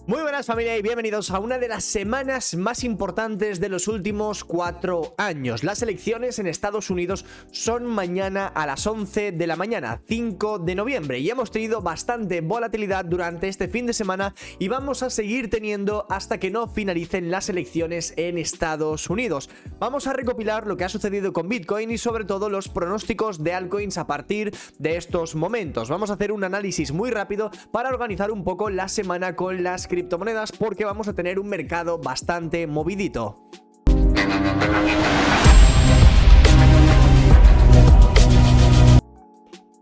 Muy buenas familia y bienvenidos a una de las semanas más importantes de los últimos 4 años. Las elecciones en Estados Unidos son mañana a las 11 de la mañana, 5 de noviembre, y hemos tenido bastante volatilidad durante este fin de semana y vamos a seguir teniendo hasta que no finalicen las elecciones en Estados Unidos. Vamos a recopilar lo que ha sucedido con Bitcoin y sobre todo los pronósticos de altcoins a partir de estos momentos. Vamos a hacer un análisis muy rápido para organizar un poco la semana con las criptomonedas, porque vamos a tener un mercado bastante movidito.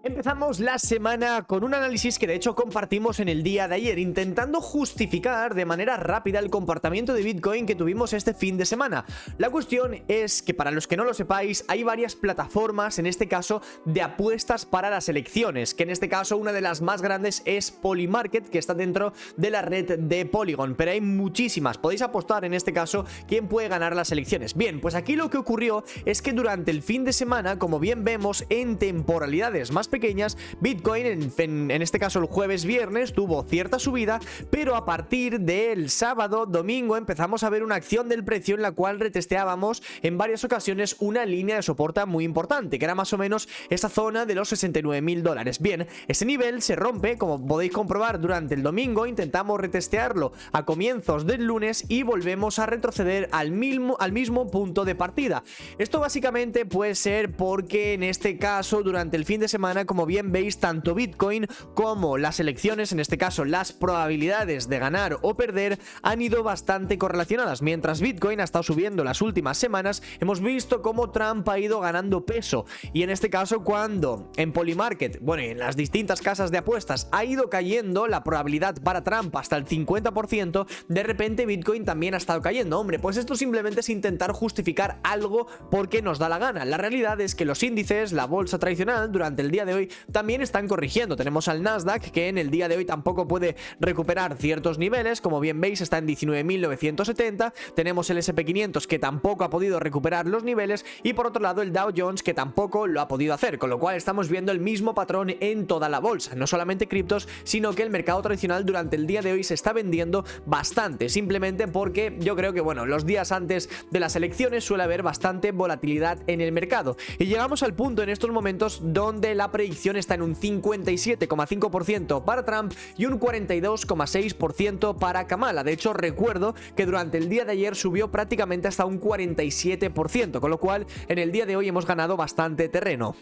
Empezamos la semana con un análisis que de hecho compartimos en el día de ayer, intentando justificar de manera rápida el comportamiento de Bitcoin que tuvimos este fin de semana. La cuestión es que, para los que no lo sepáis, hay varias plataformas, en este caso, de apuestas para las elecciones, que en este caso una de las más grandes es Polymarket, que está dentro de la red de Polygon, pero hay muchísimas. Podéis apostar en este caso quién puede ganar las elecciones. Bien, pues aquí lo que ocurrió es que durante el fin de semana, como bien vemos, en temporalidades más pequeñas, Bitcoin en este caso el jueves viernes tuvo cierta subida, pero a partir del sábado domingo empezamos a ver una acción del precio en la cual retesteábamos en varias ocasiones una línea de soporte muy importante, que era más o menos esa zona de los $69.000. Bien, ese nivel se rompe, como podéis comprobar, durante el domingo. Intentamos retestearlo a comienzos del lunes y volvemos a retroceder al mismo punto de partida. Esto básicamente puede ser porque en este caso durante el fin de semana, como bien veis, tanto Bitcoin como las elecciones, en este caso las probabilidades de ganar o perder, han ido bastante correlacionadas. Mientras Bitcoin ha estado subiendo las últimas semanas, hemos visto cómo Trump ha ido ganando peso, y en este caso cuando en Polymarket, bueno, en las distintas casas de apuestas ha ido cayendo la probabilidad para Trump hasta el 50%, de repente Bitcoin también ha estado cayendo. Hombre, pues esto simplemente es intentar justificar algo porque nos da la gana. La realidad es que los índices, la bolsa tradicional, durante el día de hoy también están corrigiendo. Tenemos al Nasdaq, que en el día de hoy tampoco puede recuperar ciertos niveles, como bien veis está en 19.970, tenemos el SP500 que tampoco ha podido recuperar los niveles, y por otro lado el Dow Jones, que tampoco lo ha podido hacer, con lo cual estamos viendo el mismo patrón en toda la bolsa, no solamente criptos, sino que el mercado tradicional durante el día de hoy se está vendiendo bastante, simplemente porque yo creo que, bueno, los días antes de las elecciones suele haber bastante volatilidad en el mercado, y llegamos al punto en estos momentos donde la predicción está en un 57,5% para Trump y un 42,6% para Kamala. De hecho, recuerdo que durante el día de ayer subió prácticamente hasta un 47%, con lo cual en el día de hoy hemos ganado bastante terreno.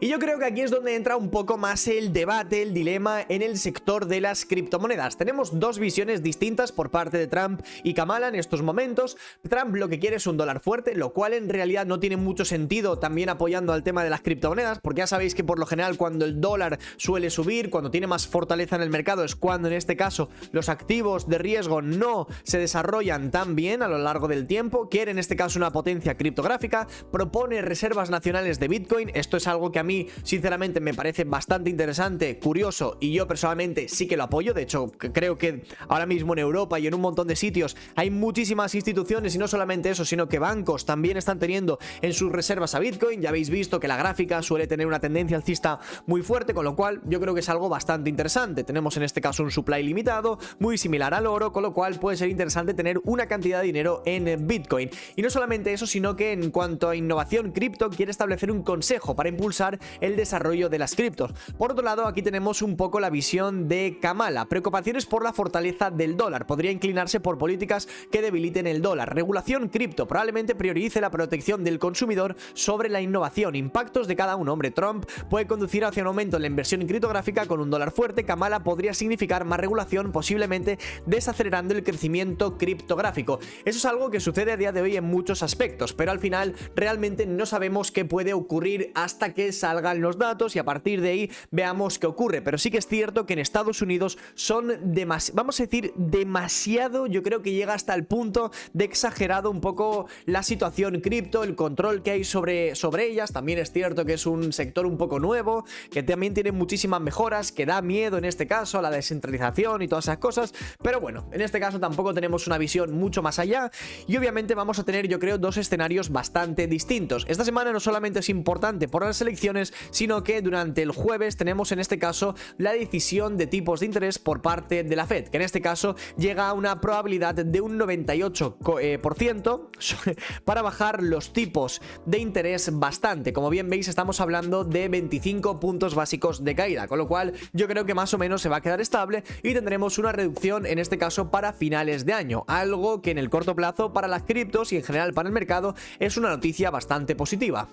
Y yo creo que aquí es donde entra un poco más el debate, el dilema en el sector de las criptomonedas. Tenemos dos visiones distintas por parte de Trump y Kamala en estos momentos. Trump lo que quiere es un dólar fuerte, lo cual en realidad no tiene mucho sentido también apoyando al tema de las criptomonedas, porque ya sabéis que por lo general cuando el dólar suele subir, cuando tiene más fortaleza en el mercado, es cuando en este caso los activos de riesgo no se desarrollan tan bien a lo largo del tiempo. Quiere en este caso una potencia criptográfica, propone reservas nacionales de Bitcoin. Esto es algo que a mí sinceramente me parece bastante interesante, curioso, y yo personalmente sí que lo apoyo. De hecho, creo que ahora mismo en Europa y en un montón de sitios hay muchísimas instituciones, y no solamente eso, sino que bancos también están teniendo en sus reservas a Bitcoin. Ya habéis visto que la gráfica suele tener una tendencia alcista muy fuerte, con lo cual yo creo que es algo bastante interesante. Tenemos en este caso un supply limitado, muy similar al oro, con lo cual puede ser interesante tener una cantidad de dinero en Bitcoin. Y no solamente eso, sino que en cuanto a innovación cripto, quiere establecer un consejo para impulsar el desarrollo de las criptos. Por otro lado, aquí tenemos un poco la visión de Kamala: preocupaciones por la fortaleza del dólar, podría inclinarse por políticas que debiliten el dólar. Regulación cripto, probablemente priorice la protección del consumidor sobre la innovación. Impactos de cada uno. Hombre, Trump puede conducir hacia un aumento en la inversión criptográfica con un dólar fuerte. Kamala podría significar más regulación, posiblemente desacelerando el crecimiento criptográfico. Eso es algo que sucede a día de hoy en muchos aspectos, pero al final realmente no sabemos qué puede ocurrir hasta que salgan los datos y a partir de ahí veamos qué ocurre. Pero sí que es cierto que en Estados Unidos son vamos a decir demasiado, yo creo que llega hasta el punto de exagerado un poco la situación cripto, el control que hay sobre ellas. También es cierto que es un sector un poco nuevo, que también tiene muchísimas mejoras, que da miedo en este caso a la descentralización y todas esas cosas, pero bueno, en este caso tampoco tenemos una visión mucho más allá, y obviamente vamos a tener, yo creo, dos escenarios bastante distintos. Esta semana no solamente es importante por las elecciones, elecciones, sino que durante el jueves tenemos en este caso la decisión de tipos de interés por parte de la Fed, que en este caso llega a una probabilidad de un 98% para bajar los tipos de interés bastante. Como bien veis, estamos hablando de 25 puntos básicos de caída, con lo cual yo creo que más o menos se va a quedar estable y tendremos una reducción en este caso para finales de año, algo que en el corto plazo para las criptos y en general para el mercado es una noticia bastante positiva.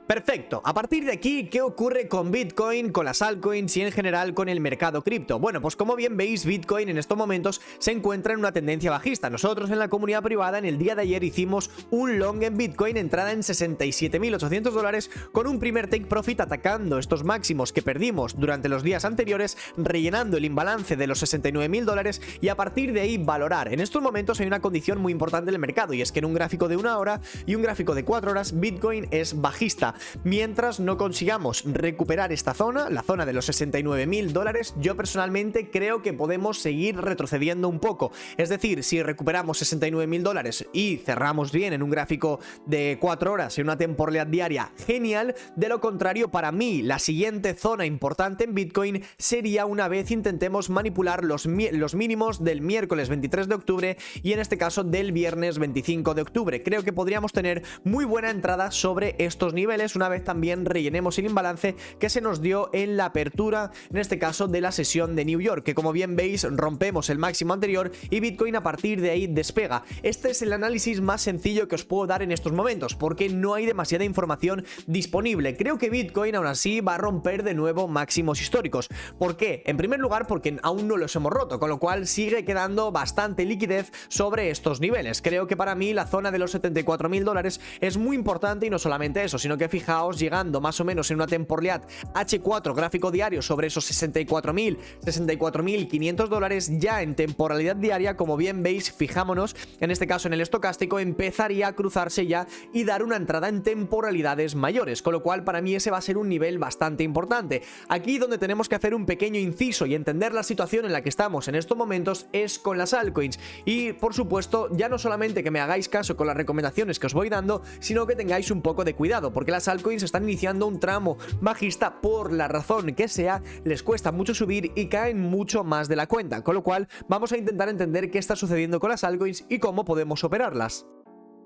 Perfecto, a partir de aquí, ¿qué ocurre con Bitcoin, con las altcoins y en general con el mercado cripto? Bueno, pues como bien veis, Bitcoin en estos momentos se encuentra en una tendencia bajista. Nosotros en la comunidad privada en el día de ayer hicimos un long en Bitcoin, entrada en $67.800 con un primer take profit atacando estos máximos que perdimos durante los días anteriores, rellenando el imbalance de los $69.000 y a partir de ahí valorar. En estos momentos hay una condición muy importante del mercado y es que en un gráfico de 1 hora y un gráfico de 4 horas Bitcoin es bajista. Mientras no consigamos recuperar esta zona, la zona de los $69.000, yo personalmente creo que podemos seguir retrocediendo un poco. Es decir, si recuperamos $69.000 y cerramos bien en un gráfico de 4 horas en una temporalidad diaria, genial. De lo contrario, para mí, la siguiente zona importante en Bitcoin sería una vez intentemos manipular los mínimos del miércoles 23 de octubre y en este caso del viernes 25 de octubre. Creo que podríamos tener muy buena entrada sobre estos niveles una vez también rellenemos el imbalance que se nos dio en la apertura, en este caso de la sesión de New York, que como bien veis rompemos el máximo anterior y Bitcoin a partir de ahí despega. Este es el análisis más sencillo que os puedo dar en estos momentos porque no hay demasiada información disponible. Creo que Bitcoin aún así va a romper de nuevo máximos históricos. ¿Por qué? En primer lugar porque aún no los hemos roto, con lo cual sigue quedando bastante liquidez sobre estos niveles. Creo que para mí la zona de los $74.000 es muy importante y no solamente eso, sino que fijaos, llegando más o menos en una temporalidad H4 gráfico diario sobre esos $64.500 ya en temporalidad diaria, como bien veis, fijámonos, en este caso en el estocástico empezaría a cruzarse ya y dar una entrada en temporalidades mayores, con lo cual para mí ese va a ser un nivel bastante importante. Aquí donde tenemos que hacer un pequeño inciso y entender la situación en la que estamos en estos momentos es con las altcoins y por supuesto ya no solamente que me hagáis caso con las recomendaciones que os voy dando, sino que tengáis un poco de cuidado porque las altcoins están iniciando un tramo bajista por la razón que sea, les cuesta mucho subir y caen mucho más de la cuenta, con lo cual vamos a intentar entender qué está sucediendo con las altcoins y cómo podemos operarlas.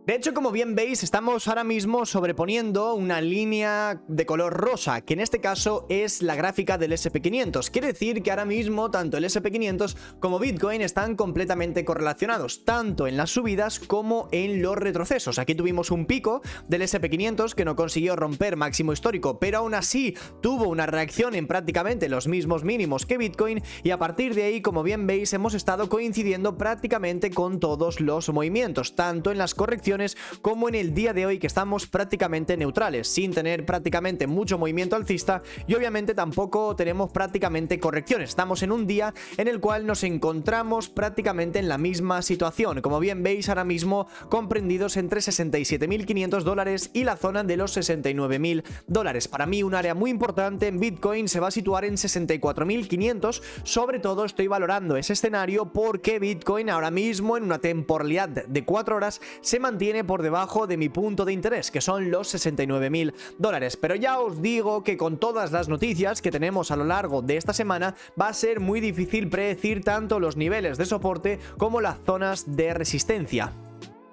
De hecho, como bien veis, estamos ahora mismo sobreponiendo una línea de color rosa, que en este caso es la gráfica del SP500. Quiere decir que ahora mismo tanto el SP500 como Bitcoin están completamente correlacionados, tanto en las subidas como en los retrocesos. Aquí tuvimos un pico del SP500 que no consiguió romper máximo histórico, pero aún así tuvo una reacción en prácticamente los mismos mínimos que Bitcoin y a partir de ahí, como bien veis, hemos estado coincidiendo prácticamente con todos los movimientos, tanto en las correcciones como en el día de hoy que estamos prácticamente neutrales, sin tener prácticamente mucho movimiento alcista y obviamente tampoco tenemos prácticamente correcciones. Estamos en un día en el cual nos encontramos prácticamente en la misma situación, como bien veis ahora mismo comprendidos entre $67.500 y la zona de los $69.000. Para mí un área muy importante en Bitcoin se va a situar en 64.500, sobre todo estoy valorando ese escenario porque Bitcoin ahora mismo en una temporalidad de 4 horas se mantiene por debajo de mi punto de interés, que son los $69.000. Pero ya os digo que con todas las noticias que tenemos a lo largo de esta semana va a ser muy difícil predecir tanto los niveles de soporte como las zonas de resistencia.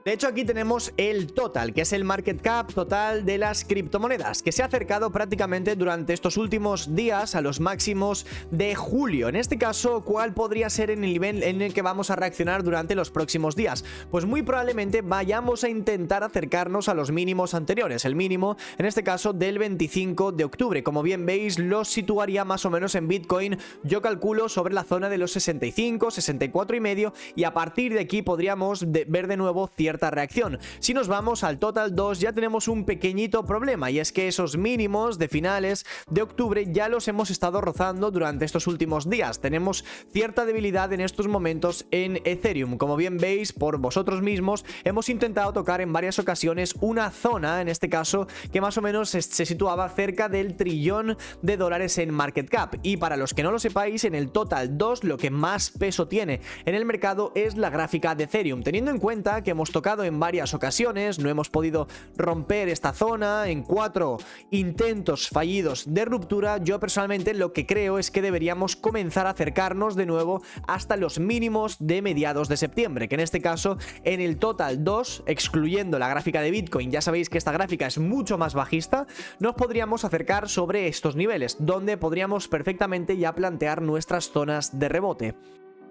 De hecho, aquí tenemos el total, que es el market cap total de las criptomonedas, que se ha acercado prácticamente durante estos últimos días a los máximos de julio. En este caso, ¿cuál podría ser el nivel en el que vamos a reaccionar durante los próximos días? Pues muy probablemente vayamos a intentar acercarnos a los mínimos anteriores. El mínimo, en este caso, del 25 de octubre. Como bien veis, lo situaría más o menos en Bitcoin, yo calculo sobre la zona de los 65, 64 y medio, y a partir de aquí podríamos ver de nuevo cierta reacción. Si nos vamos al Total 2 ya tenemos un pequeñito problema y es que esos mínimos de finales de octubre ya los hemos estado rozando durante estos últimos días. Tenemos cierta debilidad en estos momentos en Ethereum. Como bien veis por vosotros mismos, hemos intentado tocar en varias ocasiones una zona, en este caso, que más o menos se situaba cerca del $1 trillón en market cap. Y para los que no lo sepáis, en el Total 2 lo que más peso tiene en el mercado es la gráfica de Ethereum, teniendo en cuenta que hemos tocado tocado en varias ocasiones, no hemos podido romper esta zona en 4 intentos fallidos de ruptura. Yo personalmente lo que creo es que deberíamos comenzar a acercarnos de nuevo hasta los mínimos de mediados de septiembre, que en este caso en el total 2, excluyendo la gráfica de Bitcoin, ya sabéis que esta gráfica es mucho más bajista, nos podríamos acercar sobre estos niveles, donde podríamos perfectamente ya plantear nuestras zonas de rebote.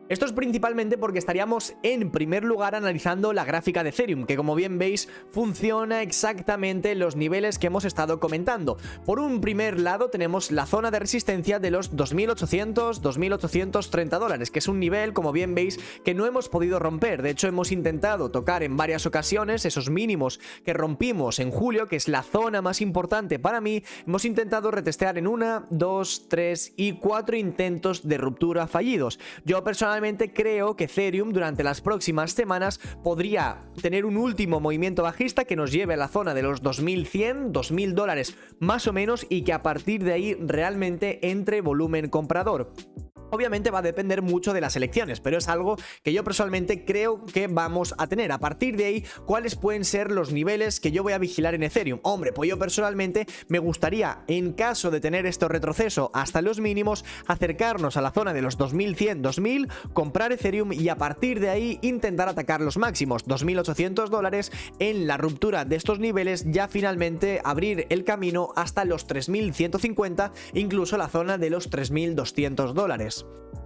Esto es principalmente porque estaríamos en primer lugar analizando la gráfica de Ethereum, que como bien veis funciona exactamente en los niveles que hemos estado comentando. Por un primer lado tenemos la zona de resistencia de los 2.800, 2.830 dólares, que es un nivel, como bien veis, que no hemos podido romper. De hecho, hemos intentado tocar en varias ocasiones esos mínimos que rompimos en julio, que es la zona más importante para mí. Hemos intentado retestear en 1, 2, 3 y 4 intentos de ruptura fallidos. Yo personalmente creo que Ethereum durante las próximas semanas podría tener un último movimiento bajista que nos lleve a la zona de los 2.100, 2.000 dólares más o menos, y que a partir de ahí realmente entre volumen comprador. Obviamente va a depender mucho de las elecciones, pero es algo que yo personalmente creo que vamos a tener. A partir de ahí, ¿cuáles pueden ser los niveles que yo voy a vigilar en Ethereum? Hombre, pues yo personalmente me gustaría, en caso de tener este retroceso hasta los mínimos, acercarnos a la zona de los 2100, 2000, comprar Ethereum y a partir de ahí intentar atacar los máximos, 2.800 dólares, en la ruptura de estos niveles, ya finalmente abrir el camino hasta los 3.150, incluso la zona de los 3.200 dólares.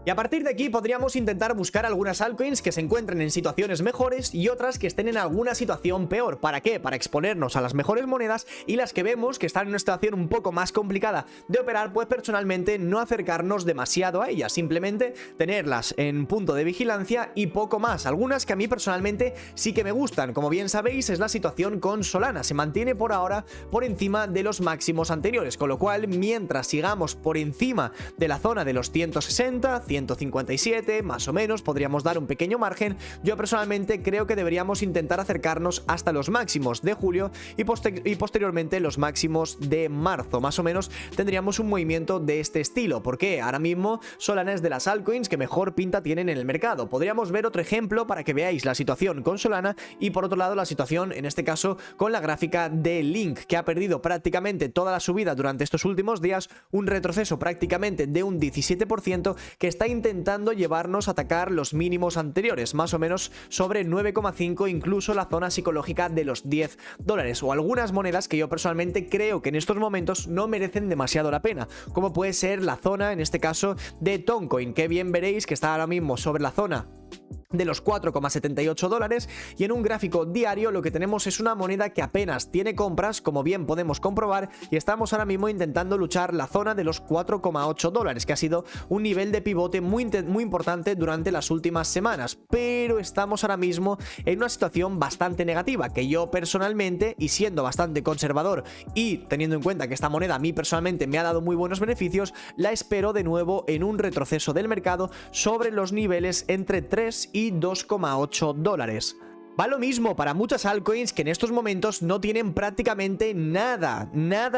Y a partir de aquí podríamos intentar buscar algunas altcoins que se encuentren en situaciones mejores y otras que estén en alguna situación peor. ¿Para qué? Para exponernos a las mejores monedas, y las que vemos que están en una situación un poco más complicada de operar, pues personalmente no acercarnos demasiado a ellas, simplemente tenerlas en punto de vigilancia y poco más. Algunas que a mí personalmente sí que me gustan, como bien sabéis, es la situación con Solana. Se mantiene por ahora por encima de los máximos anteriores, con lo cual mientras sigamos por encima de la zona de los 160, 157, más o menos, podríamos dar un pequeño margen. Yo personalmente creo que deberíamos intentar acercarnos hasta los máximos de julio y posteriormente los máximos de marzo. Más o menos tendríamos un movimiento de este estilo, porque ahora mismo Solana es de las altcoins que mejor pinta tienen en el mercado. Podríamos ver otro ejemplo para que veáis la situación con Solana y por otro lado la situación, en este caso, con la gráfica de Link, que ha perdido prácticamente toda la subida durante estos últimos días, un retroceso prácticamente de un 17%, que está intentando llevarnos a atacar los mínimos anteriores, más o menos sobre 9,5, incluso la zona psicológica de los 10 dólares, o algunas monedas que yo personalmente creo que en estos momentos no merecen demasiado la pena, como puede ser la zona, en este caso, de Toncoin, que bien veréis que está ahora mismo sobre la zona de los 4,78 dólares, y en un gráfico diario lo que tenemos es una moneda que apenas tiene compras, como bien podemos comprobar, y estamos ahora mismo intentando luchar la zona de los 4,8 dólares, que ha sido un nivel de pivote muy importante durante las últimas semanas, pero estamos ahora mismo en una situación bastante negativa, que yo personalmente, y siendo bastante conservador y teniendo en cuenta que esta moneda a mí personalmente me ha dado muy buenos beneficios, la espero de nuevo en un retroceso del mercado sobre los niveles entre 3 y 2,8 dólares. Va lo mismo para muchas altcoins que en estos momentos no tienen prácticamente nada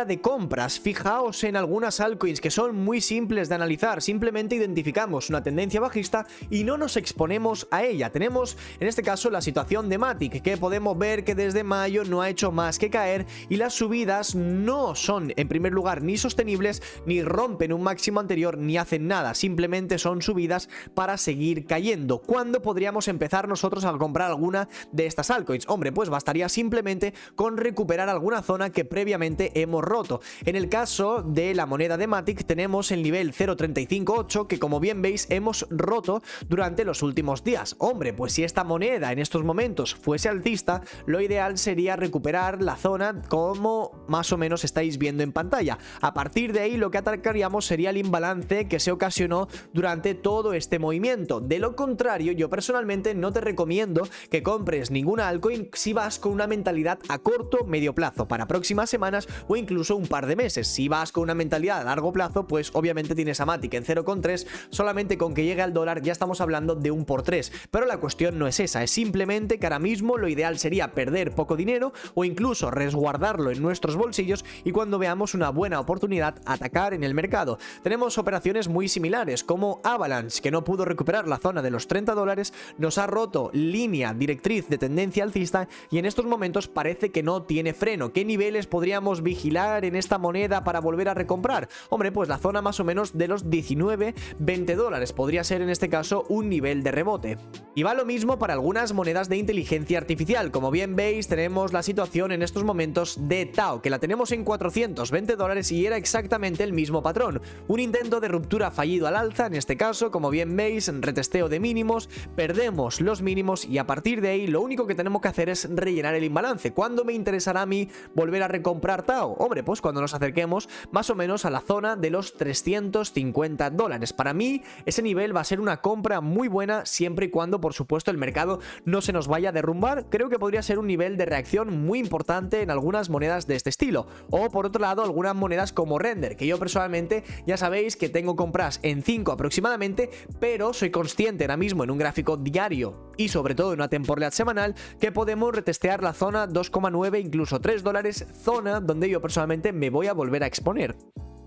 de compras. Fijaos en algunas altcoins que son muy simples de analizar, simplemente identificamos una tendencia bajista y no nos exponemos a ella. Tenemos en este caso la situación de Matic, que podemos ver que desde mayo no ha hecho más que caer y las subidas no son en primer lugar ni sostenibles, ni rompen un máximo anterior, ni hacen nada, simplemente son subidas para seguir cayendo. ¿Cuándo podríamos empezar nosotros a comprar alguna de estas altcoins? Hombre, pues bastaría simplemente con recuperar alguna zona que previamente hemos roto. En el caso de la moneda de Matic tenemos el nivel 0.358 que, como bien veis, hemos roto durante los últimos días. Hombre, pues si esta moneda en estos momentos fuese alcista, lo ideal sería recuperar la zona como más o menos estáis viendo en pantalla. A partir de ahí lo que atacaríamos sería el imbalance que se ocasionó durante todo este movimiento. De lo contrario, yo personalmente no te recomiendo que compres ninguna altcoin si vas con una mentalidad a corto, medio plazo, para próximas semanas o incluso un par de meses. Si vas con una mentalidad a largo plazo, pues obviamente tienes a Matic en 0,3, solamente con que llegue al dólar ya estamos hablando de un por 3, pero la cuestión no es esa, es simplemente que ahora mismo lo ideal sería perder poco dinero o incluso resguardarlo en nuestros bolsillos y cuando veamos una buena oportunidad atacar en el mercado. Tenemos operaciones muy similares como Avalanche, que no pudo recuperar la zona de los 30 dólares, nos ha roto línea directriz raíz de tendencia alcista y en estos momentos parece que no tiene freno. ¿Qué niveles podríamos vigilar en esta moneda para volver a recomprar? Hombre, pues la zona más o menos de los 19-20 dólares podría ser en este caso un nivel de rebote. Y va lo mismo para algunas monedas de inteligencia artificial. Como bien veis, tenemos la situación en estos momentos de Tao, que la tenemos en 420 dólares y era exactamente el mismo patrón. Un intento de ruptura fallido al alza, en este caso, como bien veis, retesteo de mínimos, perdemos los mínimos y a partir de ahí lo único que tenemos que hacer es rellenar el imbalance. ¿Cuándo me interesará a mí volver a recomprar Tao? Hombre, pues cuando nos acerquemos más o menos a la zona de los 350 dólares. Para mí ese nivel va a ser una compra muy buena siempre y cuando, por supuesto, el mercado no se nos vaya a derrumbar. Creo que podría ser un nivel de reacción muy importante en algunas monedas de este estilo. O por otro lado, algunas monedas como Render, que yo personalmente ya sabéis que tengo compras en 5 aproximadamente, pero soy consciente ahora mismo en un gráfico diario y sobre todo en una temporalidad semanal que podemos retestear la zona 2,9 incluso 3 dólares, zona donde yo personalmente me voy a volver a exponer.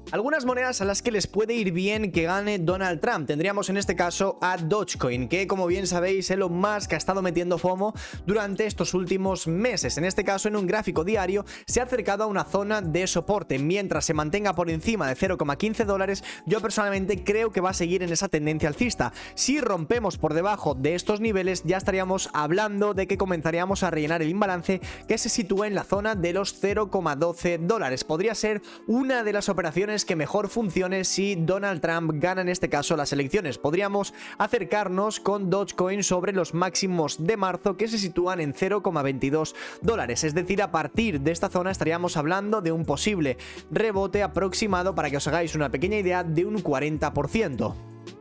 Algunas monedas a las que les puede ir bien que gane Donald Trump. Tendríamos en este caso a Dogecoin, que como bien sabéis Elon Musk ha estado metiendo FOMO durante estos últimos meses. En este caso, en un gráfico diario, se ha acercado a una zona de soporte. Mientras se mantenga por encima de 0,15 dólares, yo personalmente creo que va a seguir en esa tendencia alcista. Si rompemos por debajo de estos niveles, ya estaríamos hablando de que comenzaríamos a rellenar el imbalance que se sitúa en la zona de los 0,12 dólares. Podría ser una de las operaciones que mejor funcione si Donald Trump gana en este caso las elecciones. Podríamos acercarnos con Dogecoin sobre los máximos de marzo que se sitúan en 0,22 dólares. Es decir, a partir de esta zona estaríamos hablando de un posible rebote aproximado, para que os hagáis una pequeña idea, de un 40%.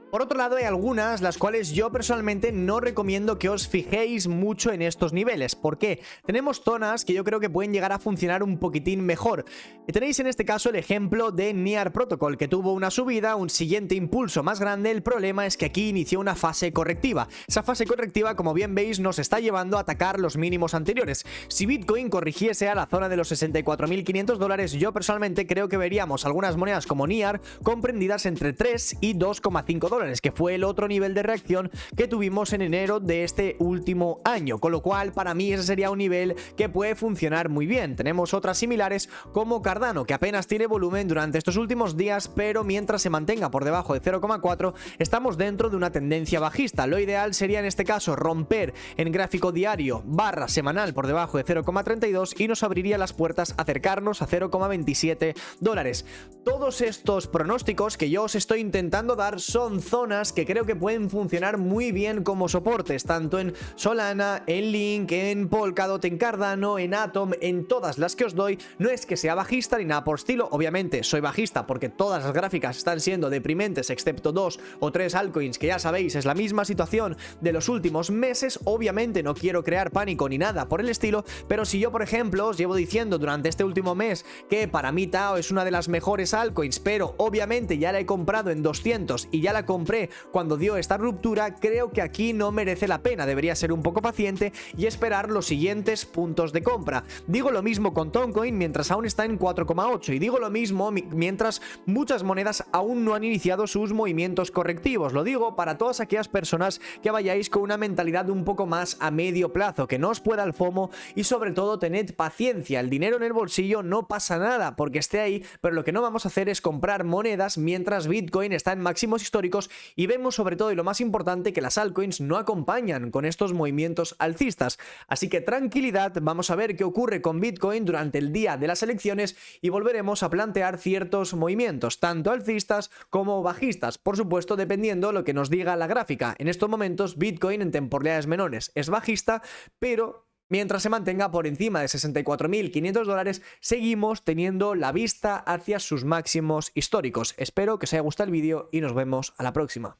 Por otro lado, hay algunas las cuales yo personalmente no recomiendo que os fijéis mucho en estos niveles. ¿Por qué? Tenemos zonas que yo creo que pueden llegar a funcionar un poquitín mejor. Tenéis en este caso el ejemplo de Near Protocol, que tuvo una subida, un siguiente impulso más grande. El problema es que aquí inició una fase correctiva. Esa fase correctiva, como bien veis, nos está llevando a atacar los mínimos anteriores. Si Bitcoin corrigiese a la zona de los 64.500 dólares, yo personalmente creo que veríamos algunas monedas como Near comprendidas entre 3 y 2,5 dólares, que fue el otro nivel de reacción que tuvimos en enero de este último año, con lo cual para mí ese sería un nivel que puede funcionar muy bien. Tenemos otras similares como Cardano, que apenas tiene volumen durante estos últimos días, pero mientras se mantenga por debajo de 0,4 estamos dentro de una tendencia bajista. Lo ideal sería en este caso romper en gráfico diario / semanal por debajo de 0,32 y nos abriría las puertas acercarnos a 0,27 dólares. Todos estos pronósticos que yo os estoy intentando dar son zonas que creo que pueden funcionar muy bien como soportes, tanto en Solana, en Link, en Polkadot, en Cardano, en Atom, en todas las que os doy. No es que sea bajista ni nada por estilo, obviamente soy bajista porque todas las gráficas están siendo deprimentes excepto 2 o 3 altcoins que ya sabéis es la misma situación de los últimos meses. Obviamente no quiero crear pánico ni nada por el estilo, pero si yo por ejemplo os llevo diciendo durante este último mes que para mí Tao es una de las mejores altcoins, pero obviamente ya la he comprado en 200 y ya la compré cuando dio esta ruptura, creo que aquí no merece la pena. Debería ser un poco paciente y esperar los siguientes puntos de compra. Digo lo mismo con Toncoin mientras aún está en 4,8 y digo lo mismo mientras muchas monedas aún no han iniciado sus movimientos correctivos. Lo digo para todas aquellas personas que vayáis con una mentalidad un poco más a medio plazo, que no os pueda el FOMO y sobre todo tened paciencia. El dinero en el bolsillo no pasa nada porque esté ahí, pero lo que no vamos a hacer es comprar monedas mientras Bitcoin está en máximos históricos y vemos sobre todo, y lo más importante, que las altcoins no acompañan con estos movimientos alcistas. Así que tranquilidad, vamos a ver qué ocurre con Bitcoin durante el día de las elecciones y volveremos a plantear ciertos movimientos, tanto alcistas como bajistas, por supuesto dependiendo lo que nos diga la gráfica. En estos momentos Bitcoin en temporalidades menores es bajista, pero mientras se mantenga por encima de 64.500 dólares, seguimos teniendo la vista hacia sus máximos históricos. Espero que os haya gustado el vídeo y nos vemos a la próxima.